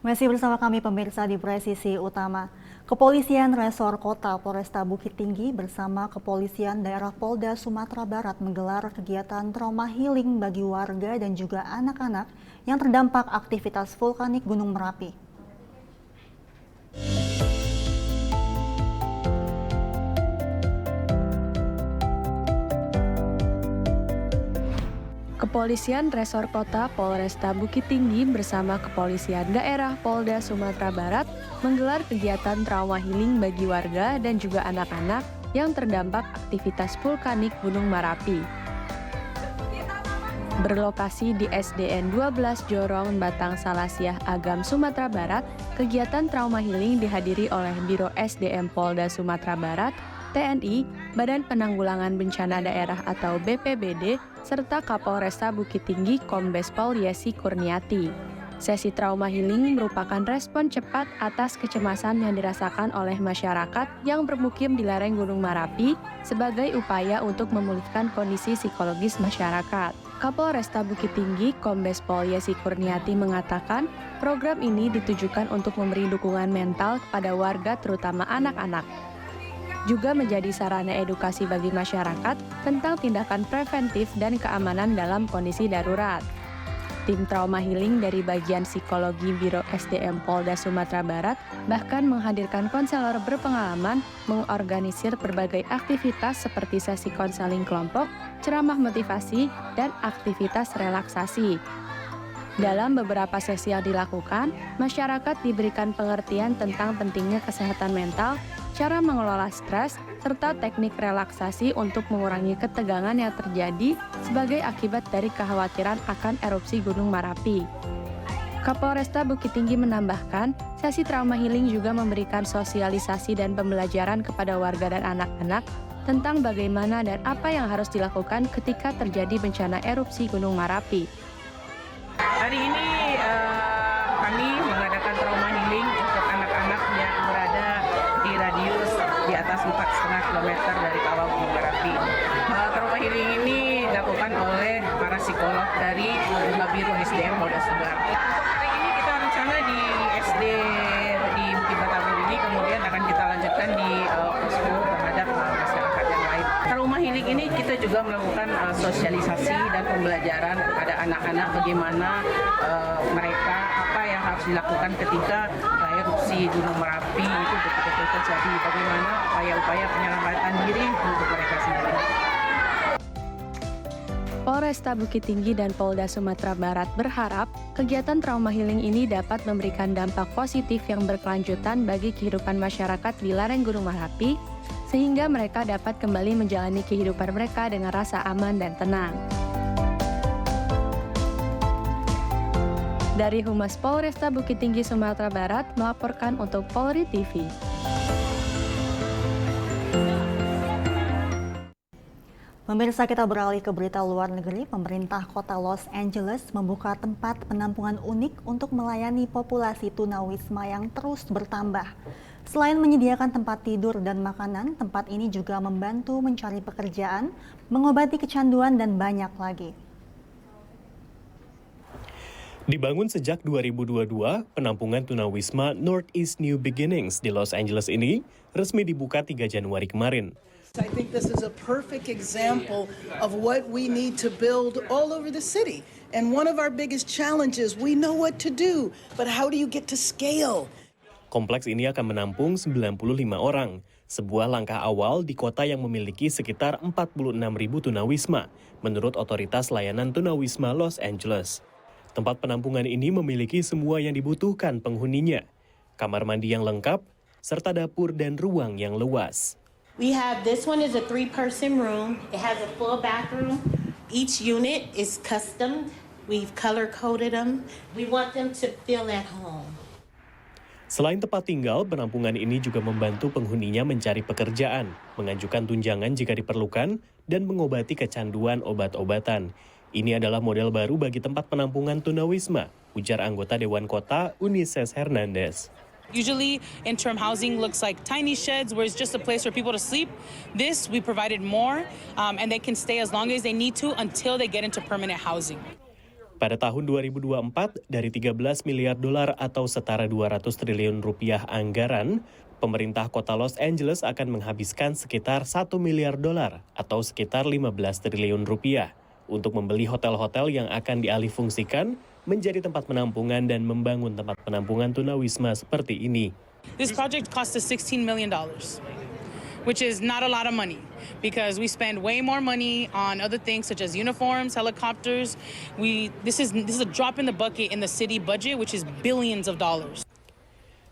Masih bersama kami pemirsa di Presisi Utama. Kepolisian Resor Kota Polresta Bukit Tinggi bersama Kepolisian Daerah Polda Sumatera Barat menggelar kegiatan trauma healing bagi warga dan juga anak-anak yang terdampak aktivitas vulkanik Gunung Merapi. Kepolisian Resor Kota Polresta Bukit Tinggi bersama Kepolisian Daerah Polda Sumatera Barat menggelar kegiatan trauma healing bagi warga dan juga anak-anak yang terdampak aktivitas vulkanik Gunung Merapi. Berlokasi di SDN 12 Jorong, Batang Salasiah, Agam, Sumatera Barat, kegiatan trauma healing dihadiri oleh Biro SDM Polda Sumatera Barat, TNI, Badan Penanggulangan Bencana Daerah atau BPBD, serta Kapolresta Bukit Tinggi Kombes Pol Yesi Kurniati. Sesi trauma healing merupakan respon cepat atas kecemasan yang dirasakan oleh masyarakat yang bermukim di lereng Gunung Merapi sebagai upaya untuk memulihkan kondisi psikologis masyarakat. Kapolresta Bukit Tinggi Kombes Pol Yesi Kurniati mengatakan program ini ditujukan untuk memberi dukungan mental kepada warga terutama anak-anak. Juga menjadi sarana edukasi bagi masyarakat tentang tindakan preventif dan keamanan dalam kondisi darurat. Tim trauma healing dari bagian psikologi Biro SDM Polda Sumatera Barat bahkan menghadirkan konselor berpengalaman mengorganisir berbagai aktivitas seperti sesi konseling kelompok, ceramah motivasi, dan aktivitas relaksasi. Dalam beberapa sesi yang dilakukan, masyarakat diberikan pengertian tentang pentingnya kesehatan mental, cara mengelola stres, serta teknik relaksasi untuk mengurangi ketegangan yang terjadi sebagai akibat dari kekhawatiran akan erupsi Gunung Merapi. Kapolresta Bukit Tinggi menambahkan, sesi trauma healing juga memberikan sosialisasi dan pembelajaran kepada warga dan anak-anak tentang bagaimana dan apa yang harus dilakukan ketika terjadi bencana erupsi Gunung Merapi. Hari ini kami mengadakan trauma healing untuk anak-anak yang berada di radius di atas 4,5 km dari kawah Gunung Merapi. Trauma healing ini dilakukan oleh para psikolog dari Biro SDM Polda Sumatera. Hari ini kita rencana di SD di Bukit Batavia ini, kemudian akan kita lanjutkan di posko terhadap masyarakat yang lain. Trauma healing ini kita juga melakukan sosialisasi dan pembelajaran kepada anak-anak bagaimana mereka apa yang harus dilakukan ketika erupsi Gunung Merapi itu betul-betul terjadi, bagaimana upaya-upaya penyelamatan diri untuk mereka sendiri. Polresta Bukit Tinggi dan Polda Sumatera Barat berharap kegiatan trauma healing ini dapat memberikan dampak positif yang berkelanjutan bagi kehidupan masyarakat di lereng Gunung Merapi, sehingga mereka dapat kembali menjalani kehidupan mereka dengan rasa aman dan tenang. Dari Humas Polresta Bukit Tinggi Sumatera Barat melaporkan untuk Polri TV. Pemirsa, kita beralih ke berita luar negeri. Pemerintah kota Los Angeles membuka tempat penampungan unik untuk melayani populasi tunawisma yang terus bertambah. Selain menyediakan tempat tidur dan makanan, tempat ini juga membantu mencari pekerjaan, mengobati kecanduan, dan banyak lagi. Dibangun sejak 2022, penampungan tunawisma Northeast New Beginnings di Los Angeles ini resmi dibuka 3 Januari kemarin. I think this is a perfect example of what we need to build all over the city. And one of our biggest challenges, we know what to do, but how do you get to scale? Kompleks ini akan menampung 95 orang, sebuah langkah awal di kota yang memiliki sekitar 46.000 tunawisma, menurut Otoritas Layanan Tunawisma Los Angeles. Tempat penampungan ini memiliki semua yang dibutuhkan penghuninya, kamar mandi yang lengkap, serta dapur dan ruang yang luas. We have, this one is a 3-person room. It has a full bathroom. Each unit is custom. We've color-coded them. We want them to feel at home. Selain tempat tinggal, penampungan ini juga membantu penghuninya mencari pekerjaan, mengajukan tunjangan jika diperlukan, dan mengobati kecanduan obat-obatan. Ini adalah model baru bagi tempat penampungan tunawisma, ujar anggota Dewan Kota Unices Hernandez. Usually, interim housing looks like tiny sheds where it's just a place for people to sleep. This, we provided more, and they can stay as long as they need to until they get into permanent housing. Pada tahun 2024, dari 13 miliar dolar atau setara 200 triliun rupiah anggaran, pemerintah kota Los Angeles akan menghabiskan sekitar 1 miliar dolar atau sekitar 15 triliun rupiah untuk membeli hotel-hotel yang akan dialihfungsikan menjadi tempat penampungan dan membangun tempat penampungan tunawisma seperti ini. This project cost us $16 million, which is not a lot of money because we spend way more money on other things such as uniforms, helicopters. This is a drop in the bucket in the city budget, which is billions of dollars.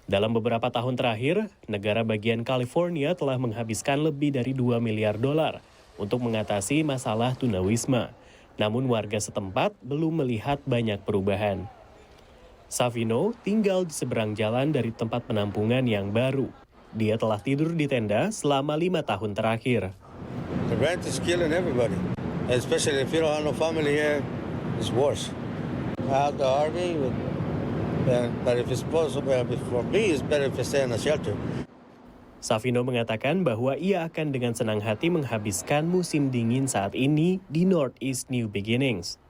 Dalam beberapa tahun terakhir, negara bagian California telah menghabiskan lebih dari 2 miliar dolar untuk mengatasi masalah tunawisma. Namun warga setempat belum melihat banyak perubahan. Savino tinggal di seberang jalan dari tempat penampungan yang baru. Dia telah tidur di tenda selama 5 tahun terakhir. The rent is killing everybody, especially if you don't have no family here, it's worse. I have the RV, but if it's possible, for me, it's better if I stay in a shelter. Savino mengatakan bahwa ia akan dengan senang hati menghabiskan musim dingin saat ini di Northeast New Beginnings.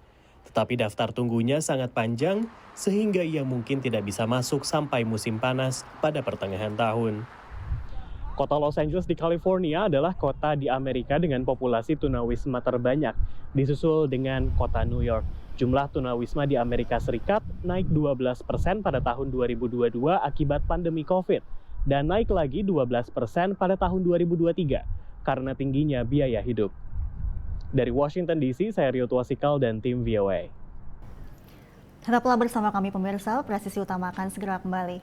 Tetapi daftar tunggunya sangat panjang, sehingga ia mungkin tidak bisa masuk sampai musim panas pada pertengahan tahun. Kota Los Angeles di California adalah kota di Amerika dengan populasi tunawisma terbanyak, disusul dengan kota New York. Jumlah tunawisma di Amerika Serikat naik 12% pada tahun 2022 akibat pandemi COVID, dan naik lagi 12% pada tahun 2023 karena tingginya biaya hidup. Dari Washington DC, saya Rio Tuasikal dan tim VOA. Tetaplah bersama kami pemirsa, Presisi Utama akan segera kembali.